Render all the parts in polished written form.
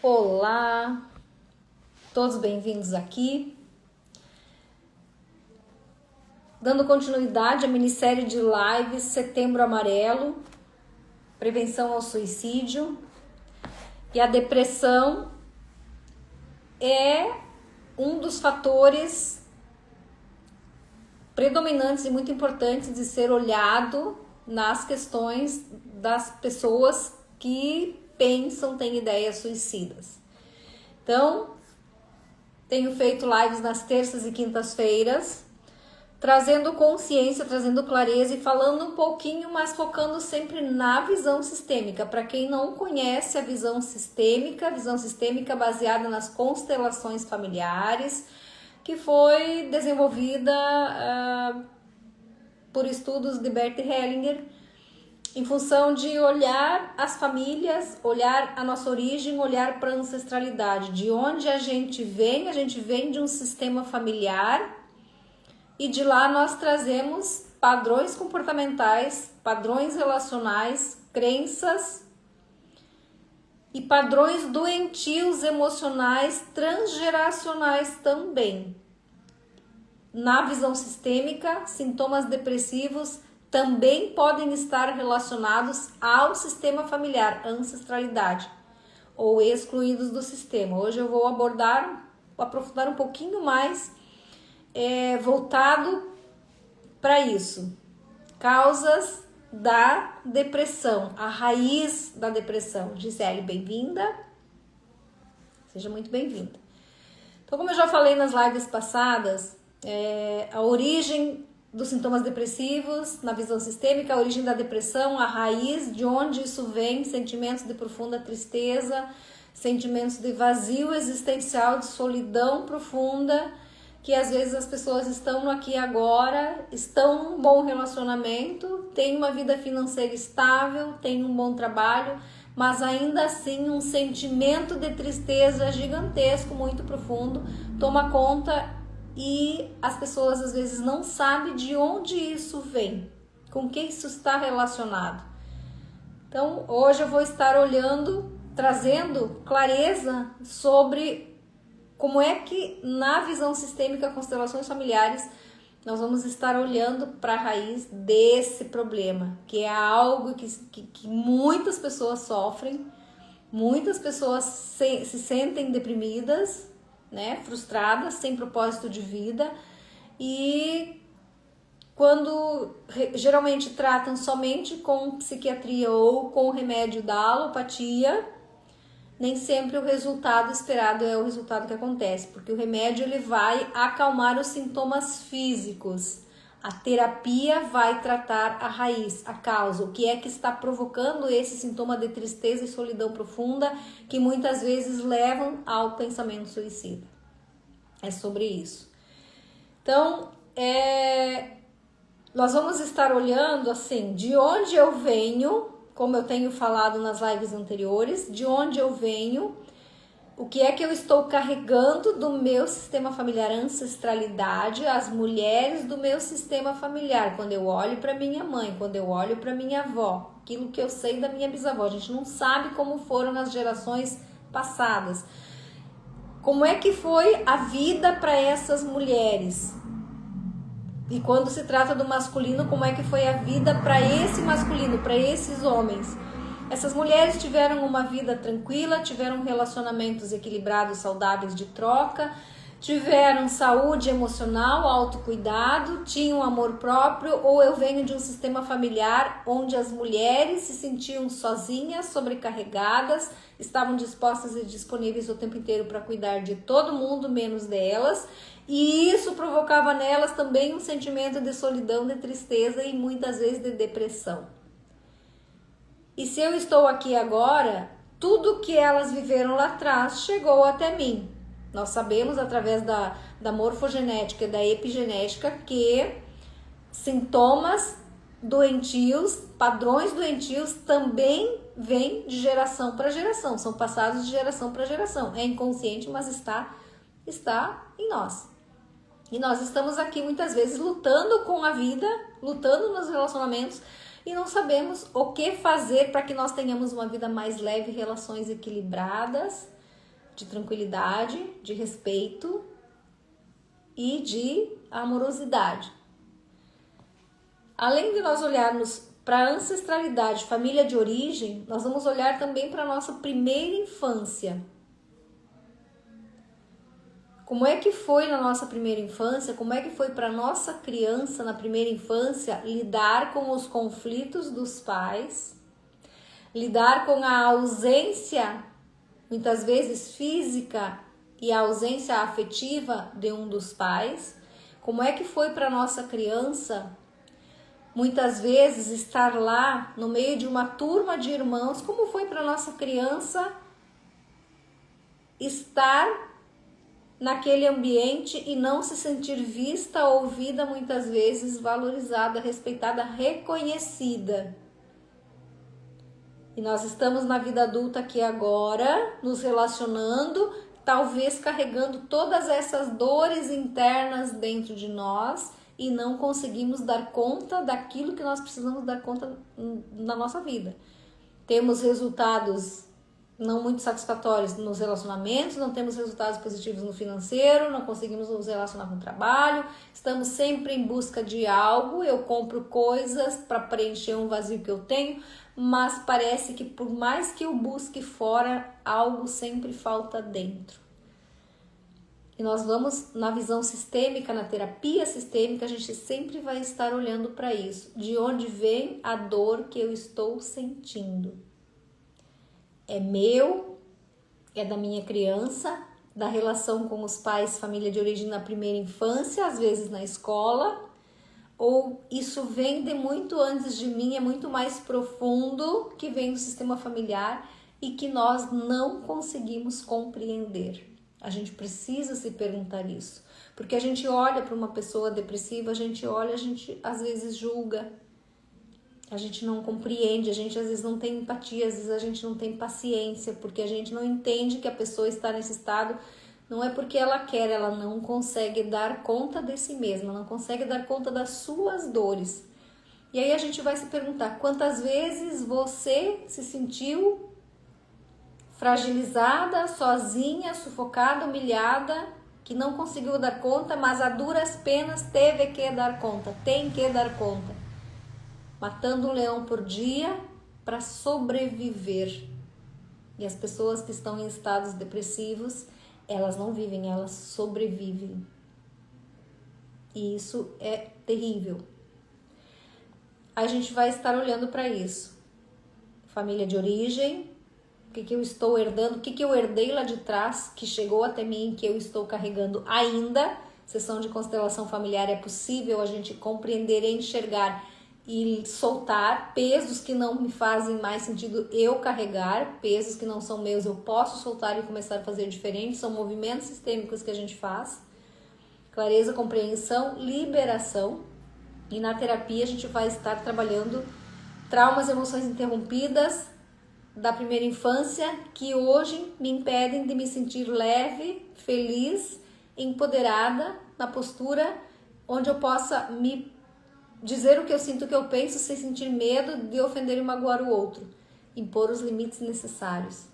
Olá, todos bem-vindos aqui. Dando continuidade à minissérie de lives Setembro Amarelo, prevenção ao suicídio. E a depressão é um dos fatores predominantes e muito importantes de ser olhado nas questões das pessoas que pensam, têm ideias suicidas. Então, tenho feito lives nas terças e quintas-feiras, trazendo consciência, trazendo clareza e falando um pouquinho, mas focando sempre na visão sistêmica. Para quem não conhece a visão sistêmica baseada nas constelações familiares, que foi desenvolvida por estudos de Bert Hellinger, em função de olhar as famílias, olhar a nossa origem, olhar para a ancestralidade. De onde a gente vem de um sistema familiar e de lá nós trazemos padrões comportamentais, padrões relacionais, crenças e padrões doentios emocionais transgeracionais também. Na visão sistêmica, sintomas depressivos também podem estar relacionados ao sistema familiar, ancestralidade, ou excluídos do sistema. Hoje eu vou aprofundar um pouquinho mais, voltado para isso. Causas da depressão, a raiz da depressão. Gisele, bem-vinda. Seja muito bem-vinda. Então, como eu já falei nas lives passadas, a origem dos sintomas depressivos, na visão sistêmica, a origem da depressão, a raiz, de onde isso vem, sentimentos de profunda tristeza, sentimentos de vazio existencial, de solidão profunda, que às vezes as pessoas estão no aqui e agora, estão num bom relacionamento, têm uma vida financeira estável, têm um bom trabalho, mas ainda assim um sentimento de tristeza gigantesco, muito profundo, toma conta. E as pessoas às vezes não sabem de onde isso vem, com que isso está relacionado. Então hoje eu vou estar olhando, trazendo clareza sobre como é que na visão sistêmica constelações familiares nós vamos estar olhando para a raiz desse problema, que é algo que muitas pessoas sofrem, muitas pessoas se sentem deprimidas, né, frustradas, sem propósito de vida, e quando geralmente tratam somente com psiquiatria ou com o remédio da alopatia, nem sempre o resultado esperado é o resultado que acontece, porque o remédio ele vai acalmar os sintomas físicos. A terapia vai tratar a raiz, a causa, o que é que está provocando esse sintoma de tristeza e solidão profunda que muitas vezes levam ao pensamento suicida. É sobre isso. Então, nós vamos estar olhando assim, de onde eu venho, como eu tenho falado nas lives anteriores, de onde eu venho, o que é que eu estou carregando do meu sistema familiar, ancestralidade, as mulheres do meu sistema familiar. Quando eu olho para minha mãe, quando eu olho para minha avó, aquilo que eu sei da minha bisavó, a gente não sabe como foram nas gerações passadas. Como é que foi a vida para essas mulheres? E quando se trata do masculino, como é que foi a vida para esse masculino, para esses homens? Essas mulheres tiveram uma vida tranquila, tiveram relacionamentos equilibrados, saudáveis de troca, tiveram saúde emocional, autocuidado, tinham amor próprio, ou eu venho de um sistema familiar onde as mulheres se sentiam sozinhas, sobrecarregadas, estavam dispostas e disponíveis o tempo inteiro para cuidar de todo mundo, menos delas, e isso provocava nelas também um sentimento de solidão, de tristeza e muitas vezes de depressão. E se eu estou aqui agora, tudo que elas viveram lá atrás chegou até mim. Nós sabemos através da morfogenética e da epigenética que sintomas doentios, padrões doentios também vêm de geração para geração, são passados de geração para geração. É inconsciente, mas está em nós. E nós estamos aqui muitas vezes lutando com a vida, lutando nos relacionamentos e não sabemos o que fazer para que nós tenhamos uma vida mais leve, relações equilibradas, de tranquilidade, de respeito e de amorosidade. Além de nós olharmos para a ancestralidade, família de origem, nós vamos olhar também para a nossa primeira infância. Como é que foi na nossa primeira infância? Como é que foi para a nossa criança na primeira infância lidar com os conflitos dos pais, lidar com a ausência, muitas vezes física, e a ausência afetiva de um dos pais? Como é que foi para a nossa criança, muitas vezes, estar lá no meio de uma turma de irmãos? Como foi para a nossa criança estar naquele ambiente e não se sentir vista, ouvida, muitas vezes valorizada, respeitada, reconhecida? E nós estamos na vida adulta aqui agora, nos relacionando, talvez carregando todas essas dores internas dentro de nós e não conseguimos dar conta daquilo que nós precisamos dar conta na nossa vida. Temos resultados não muito satisfatórios nos relacionamentos, não temos resultados positivos no financeiro, não conseguimos nos relacionar com o trabalho, estamos sempre em busca de algo, eu compro coisas para preencher um vazio que eu tenho, mas parece que por mais que eu busque fora, algo sempre falta dentro. E nós vamos, na visão sistêmica, na terapia sistêmica, a gente sempre vai estar olhando para isso. De onde vem a dor que eu estou sentindo? É meu? É da minha criança? Da relação com os pais, família de origem na primeira infância, às vezes na escola? Ou isso vem de muito antes de mim, é muito mais profundo, que vem do sistema familiar e que nós não conseguimos compreender? A gente precisa se perguntar isso, porque a gente olha para uma pessoa depressiva, a gente olha, a gente às vezes julga, a gente não compreende, a gente às vezes não tem empatia, às vezes a gente não tem paciência, porque a gente não entende que a pessoa está nesse estado. Não é porque ela quer, ela não consegue dar conta de si mesma, não consegue dar conta das suas dores. E aí a gente vai se perguntar, quantas vezes você se sentiu fragilizada, sozinha, sufocada, humilhada, que não conseguiu dar conta, mas a duras penas teve que dar conta, tem que dar conta. Matando um leão por dia para sobreviver. E as pessoas que estão em estados depressivos, elas não vivem, elas sobrevivem. E isso é terrível. A gente vai estar olhando para isso. Família de origem, o que eu estou herdando, o que eu herdei lá de trás, que chegou até mim, que eu estou carregando ainda. Sessão de constelação familiar é possível a gente compreender e enxergar e soltar pesos que não me fazem mais sentido eu carregar, pesos que não são meus, eu posso soltar e começar a fazer diferente. São movimentos sistêmicos que a gente faz. Clareza, compreensão, liberação. E na terapia a gente vai estar trabalhando traumas, emoções interrompidas da primeira infância, que hoje me impedem de me sentir leve, feliz, empoderada, na postura onde eu possa me dizer o que eu sinto, o que eu penso, sem sentir medo de ofender e magoar o outro. Impor os limites necessários.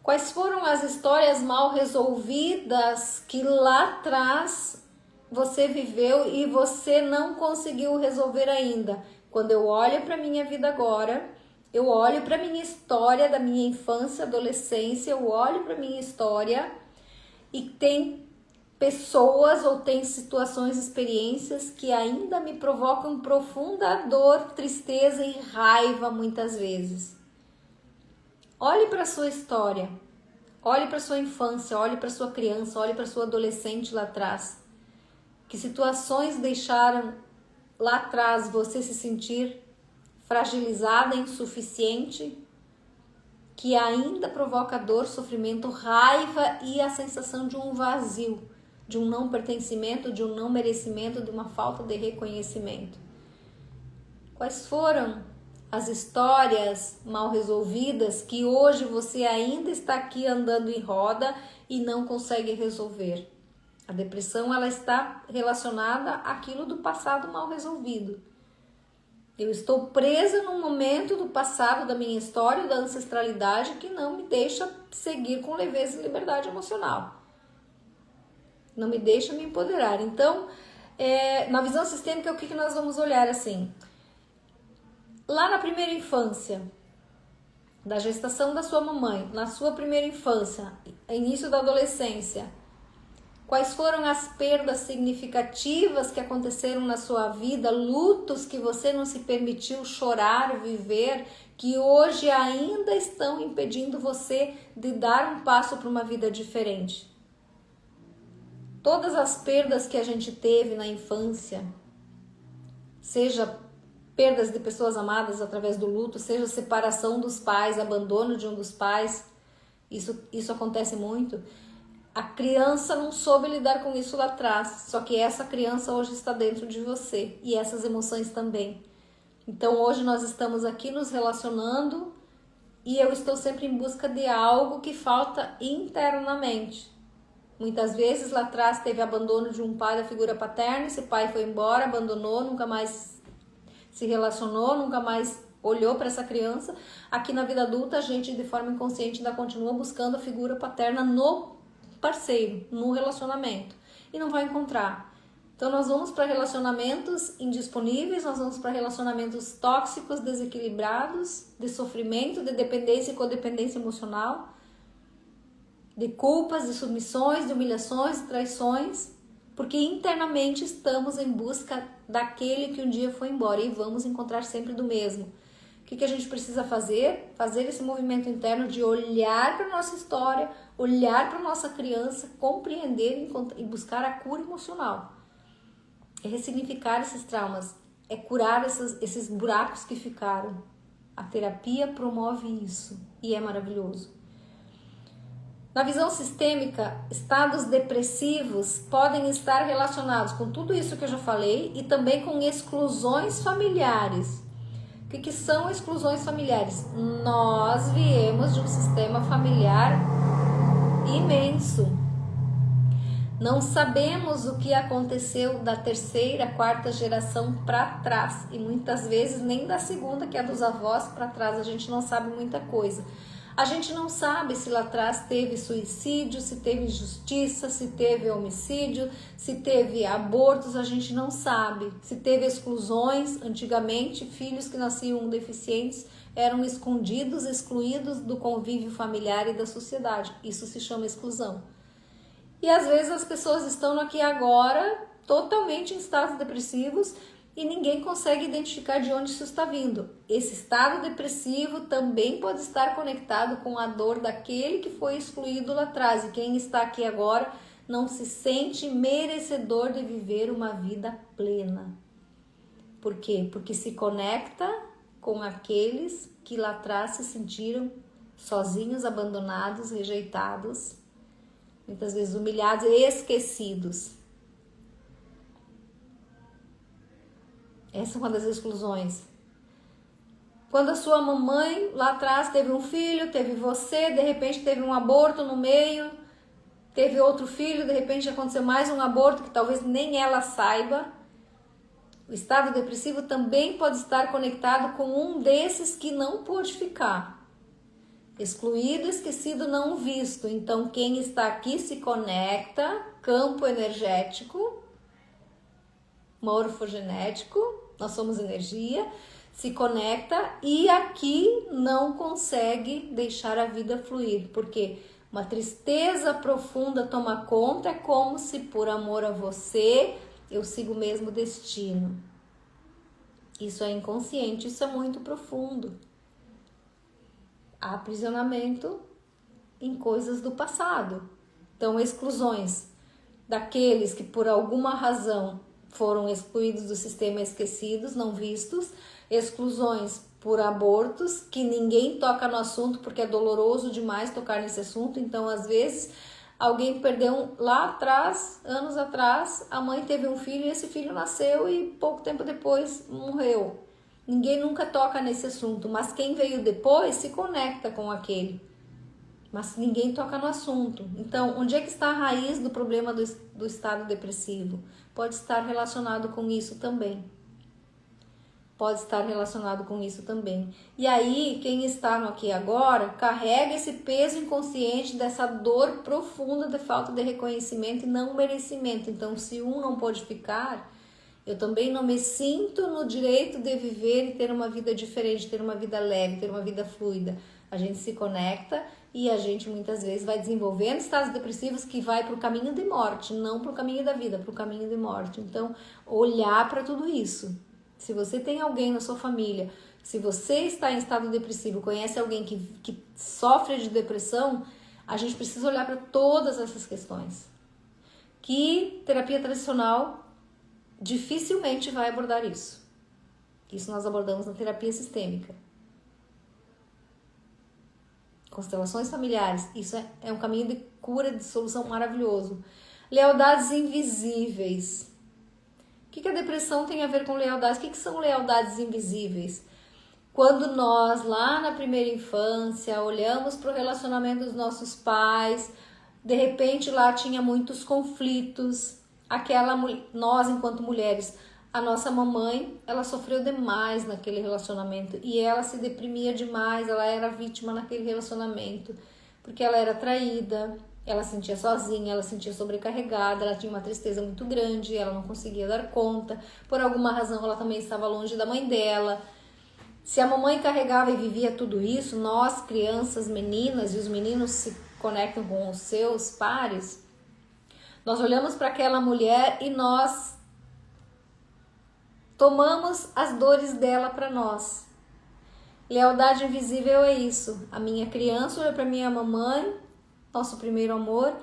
Quais foram as histórias mal resolvidas que lá atrás você viveu e você não conseguiu resolver ainda? Quando eu olho para a minha vida agora, eu olho para a minha história da minha infância, adolescência, eu olho para a minha história e tem pessoas ou tem situações, experiências que ainda me provocam profunda dor, tristeza e raiva muitas vezes. Olhe para a sua história, olhe para a sua infância, olhe para a sua criança, olhe para a sua adolescente lá atrás. Que situações deixaram lá atrás você se sentir fragilizada, insuficiente, que ainda provoca dor, sofrimento, raiva e a sensação de um vazio, de um não pertencimento, de um não merecimento, de uma falta de reconhecimento. Quais foram as histórias mal resolvidas que hoje você ainda está aqui andando em roda e não consegue resolver? A depressão, ela está relacionada àquilo do passado mal resolvido. Eu estou presa num momento do passado, da minha história, da ancestralidade, que não me deixa seguir com leveza e liberdade emocional. Não me deixa me empoderar. Então, na visão sistêmica, o que nós vamos olhar assim? Lá na primeira infância, da gestação da sua mamãe, na sua primeira infância, início da adolescência, quais foram as perdas significativas que aconteceram na sua vida, lutos que você não se permitiu chorar, viver, que hoje ainda estão impedindo você de dar um passo para uma vida diferente? Todas as perdas que a gente teve na infância, seja perdas de pessoas amadas através do luto, seja separação dos pais, abandono de um dos pais, isso acontece muito. A criança não soube lidar com isso lá atrás, só que essa criança hoje está dentro de você e essas emoções também. Então hoje nós estamos aqui nos relacionando e eu estou sempre em busca de algo que falta internamente. Muitas vezes lá atrás teve abandono de um pai, da figura paterna, esse pai foi embora, abandonou, nunca mais se relacionou, nunca mais olhou para essa criança. Aqui na vida adulta a gente de forma inconsciente ainda continua buscando a figura paterna no parceiro, no relacionamento, e não vai encontrar. Então nós vamos para relacionamentos indisponíveis, nós vamos para relacionamentos tóxicos, desequilibrados, de sofrimento, de dependência e codependência emocional, de culpas, de submissões, de humilhações, de traições, porque internamente estamos em busca daquele que um dia foi embora e vamos encontrar sempre do mesmo. O que a gente precisa fazer? Fazer esse movimento interno de olhar para a nossa história, olhar para a nossa criança, compreender e buscar a cura emocional. É ressignificar esses traumas, é curar esses buracos que ficaram. A terapia promove isso e é maravilhoso. Na visão sistêmica, estados depressivos podem estar relacionados com tudo isso que eu já falei e também com exclusões familiares. O que são exclusões familiares? Nós viemos de um sistema familiar imenso. Não sabemos o que aconteceu da terceira, quarta geração para trás. E muitas vezes nem da segunda, que é dos avós, para trás. A gente não sabe muita coisa. A gente não sabe se lá atrás teve suicídio, se teve injustiça, se teve homicídio, se teve abortos, a gente não sabe. Se teve exclusões, antigamente filhos que nasciam deficientes eram escondidos, excluídos do convívio familiar e da sociedade. Isso se chama exclusão. E às vezes as pessoas estão aqui agora totalmente em estados depressivos e ninguém consegue identificar de onde isso está vindo. Esse estado depressivo também pode estar conectado com a dor daquele que foi excluído lá atrás. E quem está aqui agora não se sente merecedor de viver uma vida plena. Por quê? Porque se conecta com aqueles que lá atrás se sentiram sozinhos, abandonados, rejeitados, muitas vezes humilhados e esquecidos. Essa é uma das exclusões. Quando a sua mamãe lá atrás teve um filho, teve você, de repente teve um aborto no meio, teve outro filho, de repente aconteceu mais um aborto que talvez nem ela saiba. O estado depressivo também pode estar conectado com um desses que não pôde ficar. Excluído, esquecido, não visto. Então quem está aqui se conecta, campo energético, morfogenético, nós somos energia, se conecta e aqui não consegue deixar a vida fluir, porque uma tristeza profunda toma conta, é como se por amor a você eu sigo o mesmo destino. Isso é inconsciente, isso é muito profundo. Há aprisionamento em coisas do passado. Então, exclusões daqueles que por alguma razão foram excluídos do sistema, esquecidos, não vistos, exclusões por abortos, que ninguém toca no assunto porque é doloroso demais tocar nesse assunto. Então, às vezes, alguém perdeu lá atrás, anos atrás, a mãe teve um filho e esse filho nasceu e pouco tempo depois morreu. Ninguém nunca toca nesse assunto, mas quem veio depois se conecta com aquele. Mas ninguém toca no assunto. Então, onde é que está a raiz do problema do estado depressivo? Pode estar relacionado com isso também. pode estar relacionado com isso também. E aí, quem está no aqui e agora, carrega esse peso inconsciente dessa dor profunda de falta de reconhecimento e não merecimento. Então, se um não pode ficar, eu também não me sinto no direito de viver e ter uma vida diferente, ter uma vida leve, ter uma vida fluida. A gente se conecta e a gente muitas vezes vai desenvolvendo estados depressivos que vai para o caminho de morte, não para o caminho da vida, para o caminho de morte. Então, olhar para tudo isso. Se você tem alguém na sua família, se você está em estado depressivo, conhece alguém que sofre de depressão, a gente precisa olhar para todas essas questões. Que terapia tradicional dificilmente vai abordar isso. Isso nós abordamos na terapia sistêmica. Constelações familiares, isso é um caminho de cura, de solução maravilhoso. Lealdades invisíveis. O que a depressão tem a ver com lealdades? O que são lealdades invisíveis? Quando nós, lá na primeira infância, olhamos para o relacionamento dos nossos pais, de repente lá tinha muitos conflitos, nós enquanto mulheres, a nossa mamãe, ela sofreu demais naquele relacionamento e ela se deprimia demais, ela era vítima naquele relacionamento, porque ela era traída, ela se sentia sozinha, ela se sentia sobrecarregada, ela tinha uma tristeza muito grande, ela não conseguia dar conta, por alguma razão ela também estava longe da mãe dela. Se a mamãe carregava e vivia tudo isso, nós, crianças, meninas, e os meninos se conectam com os seus pares, nós olhamos para aquela mulher e nós tomamos as dores dela para nós. Lealdade invisível é isso. A minha criança olha para minha mamãe, nosso primeiro amor.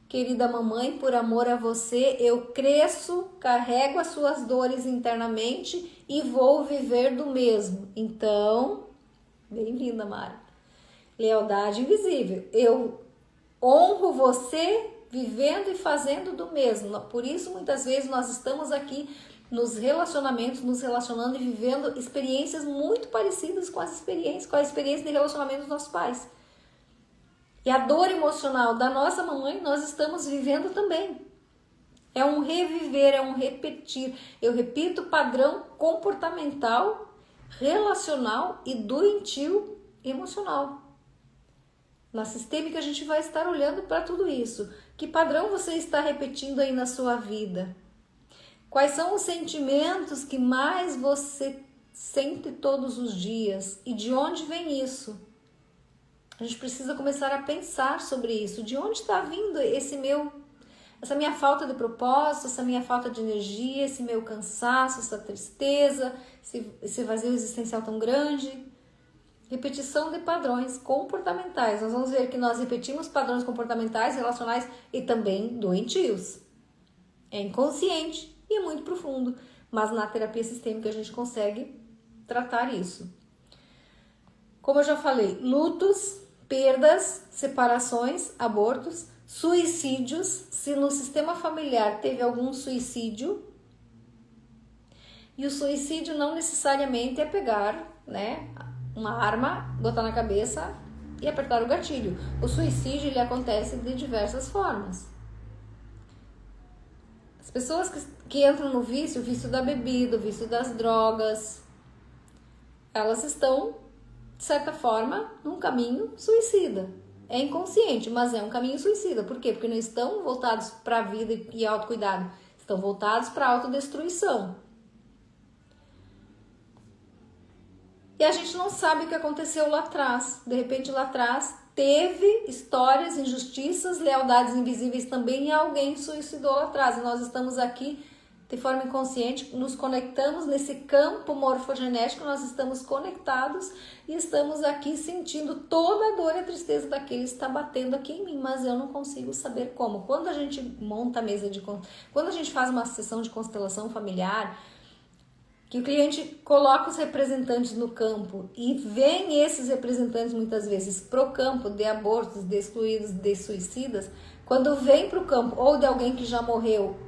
Querida mamãe, por amor a você, eu cresço, carrego as suas dores internamente e vou viver do mesmo. Então, bem-vinda, Mara. Lealdade invisível. Eu honro você vivendo e fazendo do mesmo. Por isso, muitas vezes, nós estamos aqui nos relacionamentos, nos relacionando e vivendo experiências muito parecidas com as experiências de relacionamento dos nossos pais. E a dor emocional da nossa mamãe, nós estamos vivendo também. É um reviver, é um repetir. Eu repito padrão comportamental, relacional e doentio emocional. Na sistêmica a gente vai estar olhando para tudo isso. Que padrão você está repetindo aí na sua vida? Quais são os sentimentos que mais você sente todos os dias? E de onde vem isso? A gente precisa começar a pensar sobre isso. De onde está vindo essa minha falta de propósito, essa minha falta de energia, esse meu cansaço, essa tristeza, esse vazio existencial tão grande? Repetição de padrões comportamentais. Nós vamos ver que nós repetimos padrões comportamentais, relacionais e também doentios. É inconsciente e é muito profundo. Mas na terapia sistêmica a gente consegue tratar isso. Como eu já falei, lutos, perdas, separações, abortos, suicídios. Se no sistema familiar teve algum suicídio, e o suicídio não necessariamente é pegar, uma arma, botar na cabeça e apertar o gatilho. O suicídio ele acontece de diversas formas. As pessoas que entram no vício, o vício da bebida, o vício das drogas, elas estão, de certa forma, num caminho suicida. É inconsciente, mas é um caminho suicida. Por quê? Porque não estão voltados para a vida e autocuidado. Estão voltados para a autodestruição. E a gente não sabe o que aconteceu lá atrás. De repente, lá atrás, teve histórias, injustiças, lealdades invisíveis também, e alguém suicidou lá atrás. E nós estamos aqui, de forma inconsciente, nos conectamos nesse campo morfogenético, nós estamos conectados e estamos aqui sentindo toda a dor e a tristeza daquele que está batendo aqui em mim, mas eu não consigo saber como. Quando a gente monta a mesa quando a gente faz uma sessão de constelação familiar, que o cliente coloca os representantes no campo e vem esses representantes muitas vezes pro campo de abortos, de excluídos, de suicidas, quando vem pro campo ou de alguém que já morreu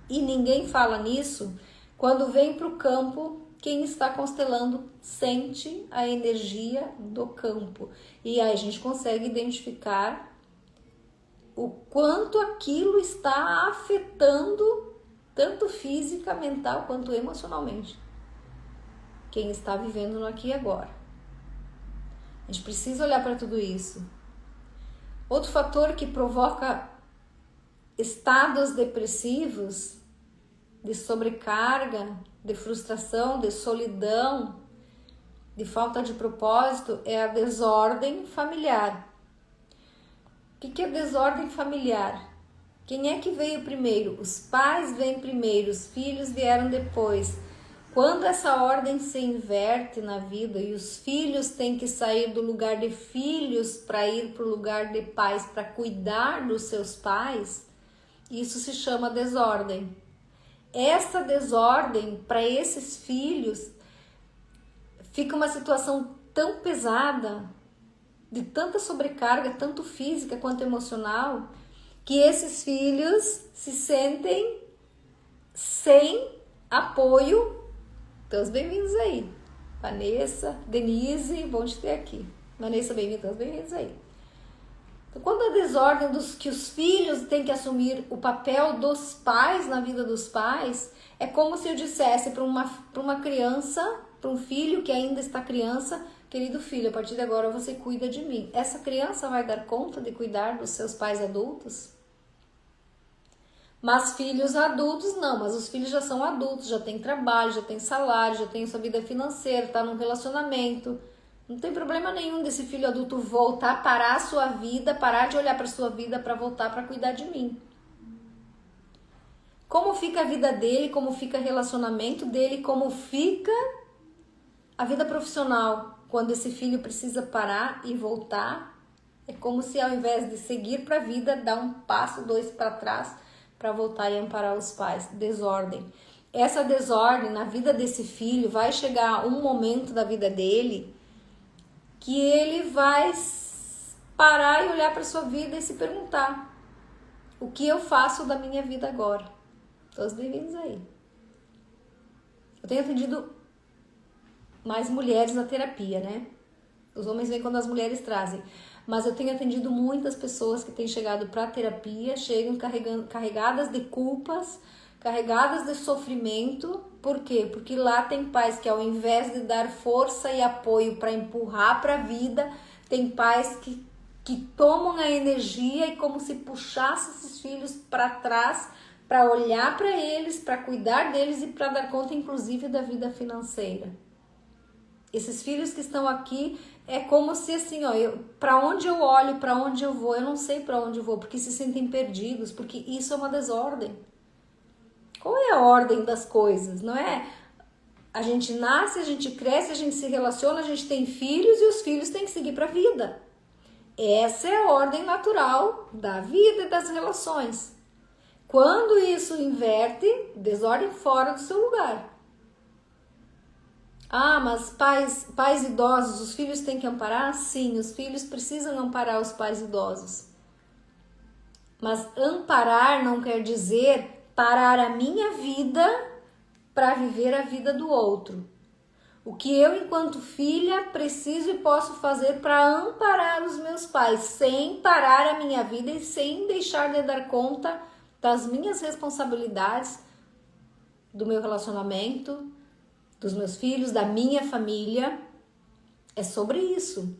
e ninguém fala nisso, quando vem pro campo, quem está constelando sente a energia do campo. E aí a gente consegue identificar o quanto aquilo está afetando tanto física, mental, quanto emocionalmente. quem está vivendo no aqui e agora. A gente precisa olhar para tudo isso. Outro fator que provoca estados depressivos, de sobrecarga, de frustração, de solidão, de falta de propósito, é a desordem familiar. O que é desordem familiar? Quem é que veio primeiro? Os pais vêm primeiro, os filhos vieram depois. Quando essa ordem se inverte na vida e os filhos têm que sair do lugar de filhos para ir para o lugar de pais, para cuidar dos seus pais, isso se chama desordem. Essa desordem para esses filhos fica uma situação tão pesada, de tanta sobrecarga, tanto física quanto emocional, que esses filhos se sentem sem apoio. Todos bem-vindos aí. Vanessa, Denise, bom te ter aqui. Vanessa, bem-vinda, todos bem-vindos aí. Então, quando a desordem dos que os filhos têm que assumir o papel dos pais na vida dos pais, é como se eu dissesse para uma criança, para um filho que ainda está criança: querido filho, a partir de agora você cuida de mim. Essa criança vai dar conta de cuidar dos seus pais adultos? Mas filhos adultos não, mas os filhos já são adultos, já têm trabalho, já têm salário, já têm sua vida financeira, está num relacionamento. Não tem problema nenhum desse filho adulto voltar, parar a sua vida, parar de olhar para a sua vida para voltar para cuidar de mim. Como fica a vida dele, como fica o relacionamento dele, como fica a vida profissional quando esse filho precisa parar e voltar? É como se ao invés de seguir para a vida, dar um passo, dois para trás, para voltar e amparar os pais. Desordem. Essa desordem na vida desse filho vai chegar um momento da vida dele que ele vai parar e olhar para sua vida e se perguntar: o que eu faço da minha vida agora? Todos bem-vindos aí. Eu tenho atendido mais mulheres na terapia, né? Os homens vêm quando as mulheres trazem. Mas eu tenho atendido muitas pessoas que têm chegado para a terapia, chegam carregadas de culpas, carregadas de sofrimento. Por quê? Porque lá tem pais que, ao invés de dar força e apoio para empurrar para a vida, tem pais que tomam a energia e como se puxassem esses filhos para trás, para olhar para eles, para cuidar deles e para dar conta, inclusive, da vida financeira. Esses filhos que estão aqui, é como se assim, ó, para onde eu olho, para onde eu vou, eu não sei para onde eu vou, porque se sentem perdidos, porque isso é uma desordem. Qual é a ordem das coisas? Não é? A gente nasce, a gente cresce, a gente se relaciona, a gente tem filhos e os filhos têm que seguir para a vida. Essa é a ordem natural da vida e das relações. Quando isso inverte, desordem fora do seu lugar. Ah, mas pais idosos, os filhos têm que amparar? Sim, os filhos precisam amparar os pais idosos. Mas amparar não quer dizer parar a minha vida para viver a vida do outro. O que eu, enquanto filha, preciso e posso fazer para amparar os meus pais, sem parar a minha vida e sem deixar de dar conta das minhas responsabilidades, do meu relacionamento, dos meus filhos, da minha família. É sobre isso.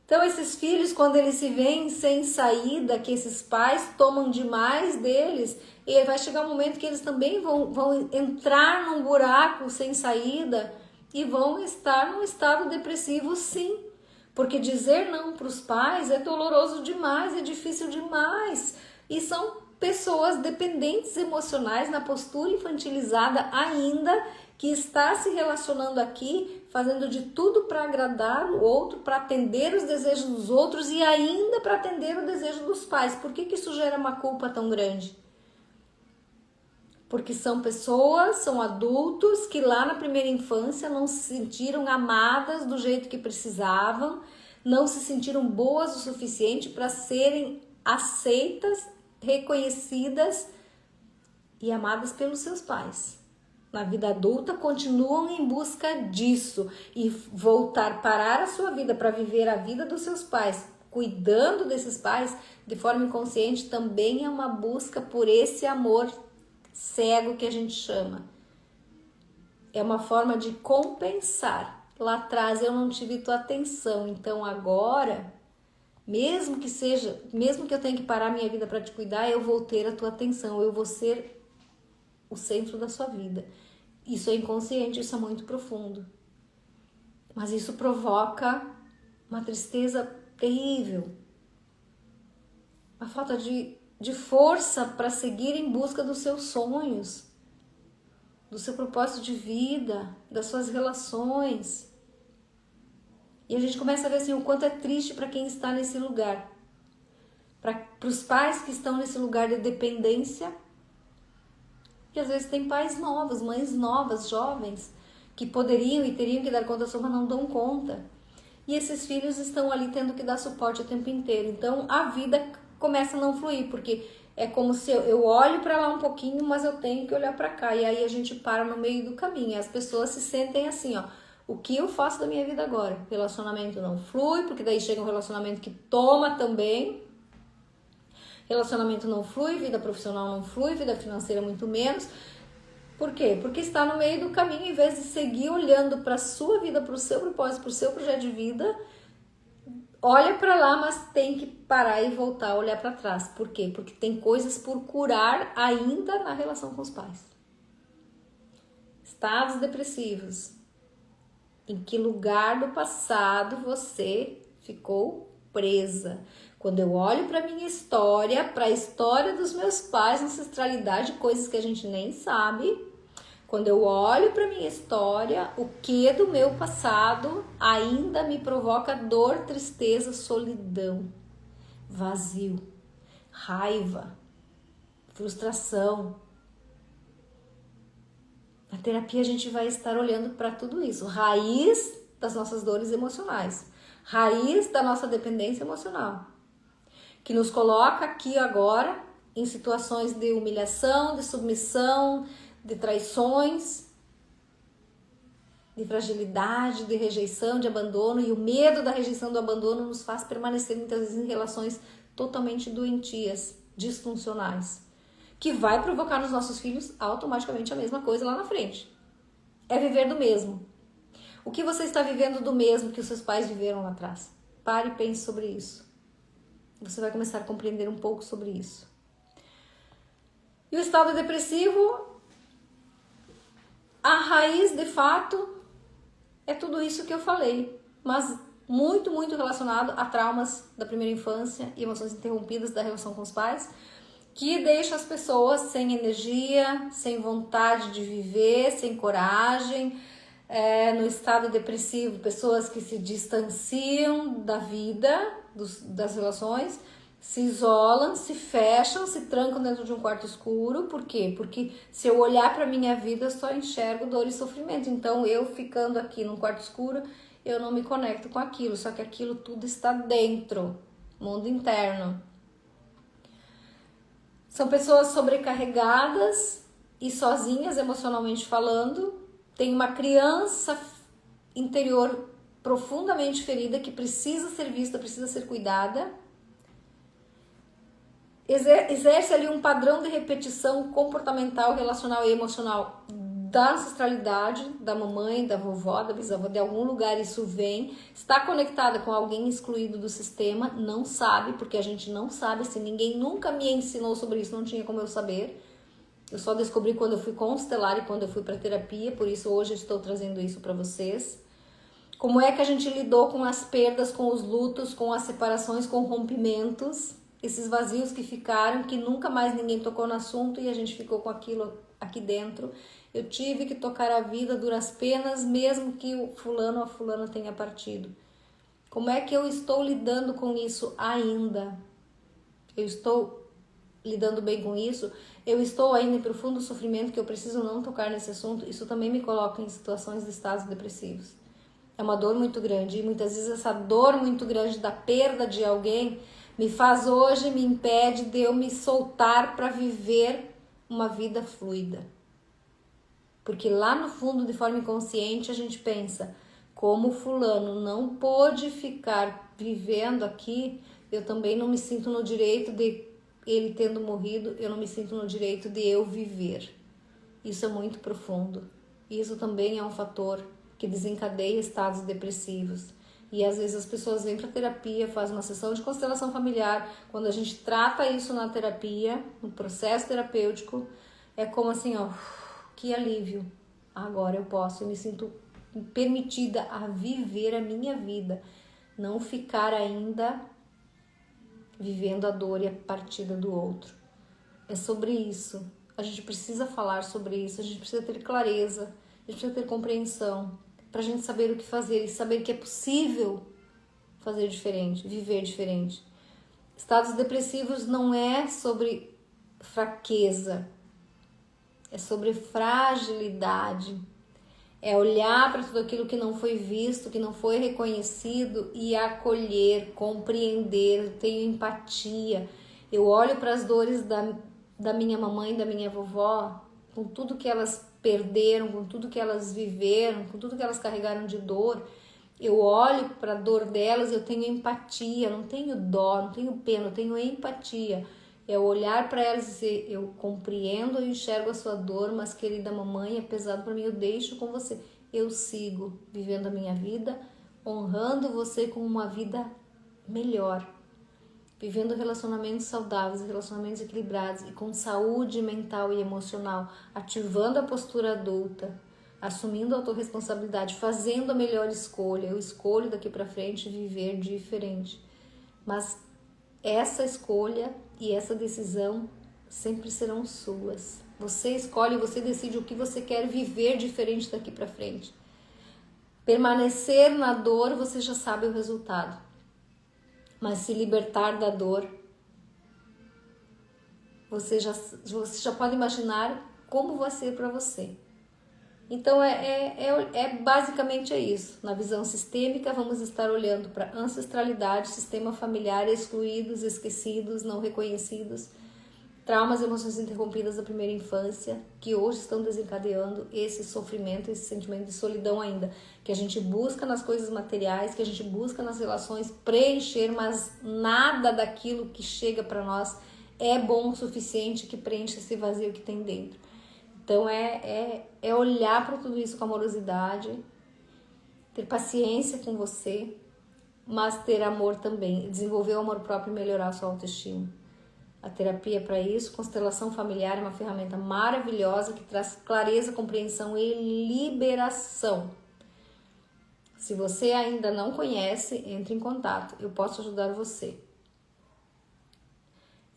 Então, esses filhos, quando eles se veem sem saída, que esses pais tomam demais deles, e vai chegar um momento que eles também vão entrar num buraco sem saída e vão estar num estado depressivo, sim. Porque dizer não para os pais é doloroso demais, é difícil demais. E são pessoas dependentes emocionais na postura infantilizada ainda, que está se relacionando aqui, fazendo de tudo para agradar o outro, para atender os desejos dos outros e ainda para atender o desejo dos pais. Por que isso gera uma culpa tão grande? Porque são pessoas, são adultos que lá na primeira infância não se sentiram amadas do jeito que precisavam, não se sentiram boas o suficiente para serem aceitas, reconhecidas e amadas pelos seus pais. Na vida adulta continuam em busca disso e parar a sua vida para viver a vida dos seus pais, cuidando desses pais de forma inconsciente, também é uma busca por esse amor cego que a gente chama. É uma forma de compensar. Lá atrás eu não tive tua atenção, então agora, mesmo que eu tenha que parar minha vida para te cuidar, eu vou ter a tua atenção, eu vou ser o centro da sua vida. Isso é inconsciente, isso é muito profundo. Mas isso provoca uma tristeza terrível. Uma falta de força para seguir em busca dos seus sonhos, do seu propósito de vida, das suas relações. E a gente começa a ver assim, o quanto é triste para quem está nesse lugar. Para os pais que estão nesse lugar de dependência, que às vezes tem pais novos, mães novas, jovens, que poderiam e teriam que dar conta da sua, mas não dão conta. E esses filhos estão ali tendo que dar suporte o tempo inteiro. Então a vida começa a não fluir, porque é como se eu olho para lá um pouquinho, mas eu tenho que olhar para cá. E aí a gente para no meio do caminho. E as pessoas se sentem assim, ó. O que eu faço da minha vida agora? Relacionamento não flui, porque daí chega um relacionamento que toma também. Relacionamento não flui, vida profissional não flui, vida financeira muito menos. Por quê? Porque está no meio do caminho, em vez de seguir olhando para a sua vida, para o seu propósito, para o seu projeto de vida, olha para lá, mas tem que parar e voltar a olhar para trás. Por quê? Porque tem coisas por curar ainda na relação com os pais. Estados depressivos. Em que lugar do passado você ficou presa? Quando eu olho para minha história, para a história dos meus pais, ancestralidade, coisas que a gente nem sabe. Quando eu olho para minha história, o que do meu passado ainda me provoca dor, tristeza, solidão, vazio, raiva, frustração. Na terapia a gente vai estar olhando para tudo isso, raiz das nossas dores emocionais, raiz da nossa dependência emocional, que nos coloca aqui agora em situações de humilhação, de submissão, de traições, de fragilidade, de rejeição, de abandono, e o medo da rejeição, do abandono nos faz permanecer muitas vezes em relações totalmente doentias, disfuncionais, que vai provocar nos nossos filhos automaticamente a mesma coisa lá na frente. É viver do mesmo. O que você está vivendo do mesmo que os seus pais viveram lá atrás? Pare e pense sobre isso. Você vai começar a compreender um pouco sobre isso. E o estado depressivo, a raiz, de fato, é tudo isso que eu falei, mas muito, muito relacionado a traumas da primeira infância e emoções interrompidas da relação com os pais, que deixa as pessoas sem energia, sem vontade de viver, sem coragem, no estado depressivo, pessoas que se distanciam da vida, das relações, se isolam, se fecham, se trancam dentro de um quarto escuro. Por quê? Porque se eu olhar para minha vida, eu só enxergo dor e sofrimento. Então, eu ficando aqui num quarto escuro, eu não me conecto com aquilo. Só que aquilo tudo está dentro, mundo interno. São pessoas sobrecarregadas e sozinhas, emocionalmente falando. Tem uma criança interior profundamente ferida que precisa ser vista, precisa ser cuidada. Exerce ali um padrão de repetição comportamental, relacional e emocional da ancestralidade, da mamãe, da vovó, da bisavó, de algum lugar isso vem. Está conectada com alguém excluído do sistema, não sabe, porque a gente não sabe, se ninguém nunca me ensinou sobre isso, não tinha como eu saber. Eu só descobri quando eu fui constelar e quando eu fui para terapia, por isso hoje eu estou trazendo isso para vocês. Como é que a gente lidou com as perdas, com os lutos, com as separações, com rompimentos, esses vazios que ficaram, que nunca mais ninguém tocou no assunto e a gente ficou com aquilo aqui dentro. Eu tive que tocar a vida a duras penas, mesmo que o fulano ou a fulana tenha partido. Como é que eu estou lidando com isso ainda? Eu estou lidando bem com isso? Eu estou ainda em profundo sofrimento que eu preciso não tocar nesse assunto? Isso também me coloca em situações de estados depressivos. É uma dor muito grande e muitas vezes essa dor muito grande da perda de alguém me faz hoje, me impede de eu me soltar para viver uma vida fluida. Porque lá no fundo, de forma inconsciente, a gente pensa, como fulano não pôde ficar vivendo aqui, eu também não me sinto no direito de ele tendo morrido, eu não me sinto no direito de eu viver. Isso é muito profundo. Isso também é um fator que desencadeia estados depressivos. E às vezes as pessoas vêm para terapia, fazem uma sessão de constelação familiar. Quando a gente trata isso na terapia, no processo terapêutico, é como assim, ó, que alívio. Agora eu me sinto permitida a viver a minha vida, não ficar ainda vivendo a dor e a partida do outro. É sobre isso. A gente precisa falar sobre isso, a gente precisa ter clareza, a gente precisa ter compreensão, pra gente saber o que fazer e saber que é possível fazer diferente, viver diferente. Estados depressivos não é sobre fraqueza, é sobre fragilidade. É olhar para tudo aquilo que não foi visto, que não foi reconhecido e acolher, compreender. Eu tenho empatia. Eu olho para as dores da minha mamãe, da minha vovó, com tudo que elas perderam, com tudo que elas viveram, com tudo que elas carregaram de dor. Eu olho para a dor delas, eu tenho empatia, não tenho dó, não tenho pena, eu tenho empatia. É olhar para elas e dizer, eu compreendo, eu enxergo a sua dor, mas querida mamãe, é pesado para mim, eu deixo com você. Eu sigo vivendo a minha vida, honrando você com uma vida melhor. Vivendo relacionamentos saudáveis, relacionamentos equilibrados e com saúde mental e emocional, ativando a postura adulta, assumindo a autorresponsabilidade, fazendo a melhor escolha. Eu escolho daqui para frente viver diferente. Mas essa escolha e essa decisão sempre serão suas. Você escolhe, você decide o que você quer viver diferente daqui para frente. Permanecer na dor, você já sabe o resultado. Mas se libertar da dor, você já pode imaginar como vai ser para você. Então, basicamente é isso. Na visão sistêmica, vamos estar olhando para ancestralidade, sistema familiar, excluídos, esquecidos, não reconhecidos, traumas e emoções interrompidas da primeira infância, que hoje estão desencadeando esse sofrimento, esse sentimento de solidão ainda, que a gente busca nas coisas materiais, que a gente busca nas relações preencher, mas nada daquilo que chega para nós é bom o suficiente que preenche esse vazio que tem dentro. Então é olhar para tudo isso com amorosidade, ter paciência com você, mas ter amor também, desenvolver o amor próprio e melhorar a sua autoestima. A terapia é para isso, constelação familiar é uma ferramenta maravilhosa que traz clareza, compreensão e liberação. Se você ainda não conhece, entre em contato, eu posso ajudar você.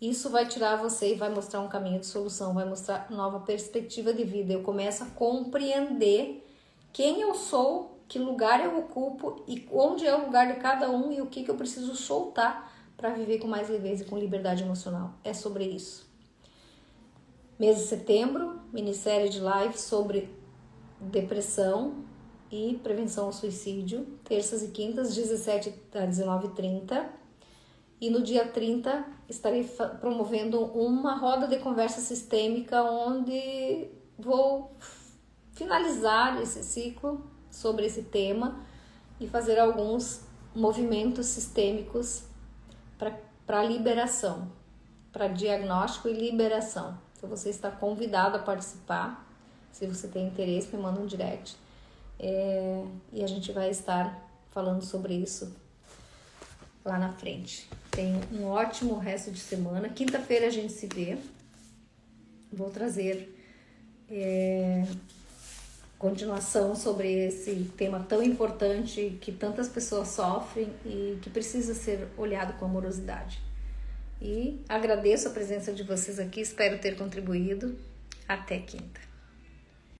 Isso vai tirar você e vai mostrar um caminho de solução, vai mostrar nova perspectiva de vida. Eu começo a compreender quem eu sou, que lugar eu ocupo e onde é o lugar de cada um e o que eu preciso soltar para viver com mais leveza e com liberdade emocional. É sobre isso. Mês de setembro, minissérie de live sobre depressão e prevenção ao suicídio, terças e quintas, 17 a 19h30. E no dia 30 estarei promovendo uma roda de conversa sistêmica onde vou finalizar esse ciclo sobre esse tema e fazer alguns movimentos sistêmicos para liberação, para diagnóstico e liberação. Então você está convidado a participar. Se você tem interesse, me manda um direct. E a gente vai estar falando sobre isso lá na frente. Tenha um ótimo resto de semana. Quinta-feira a gente se vê. Vou trazer continuação sobre esse tema tão importante que tantas pessoas sofrem e que precisa ser olhado com amorosidade. E agradeço a presença de vocês aqui, espero ter contribuído. Até quinta.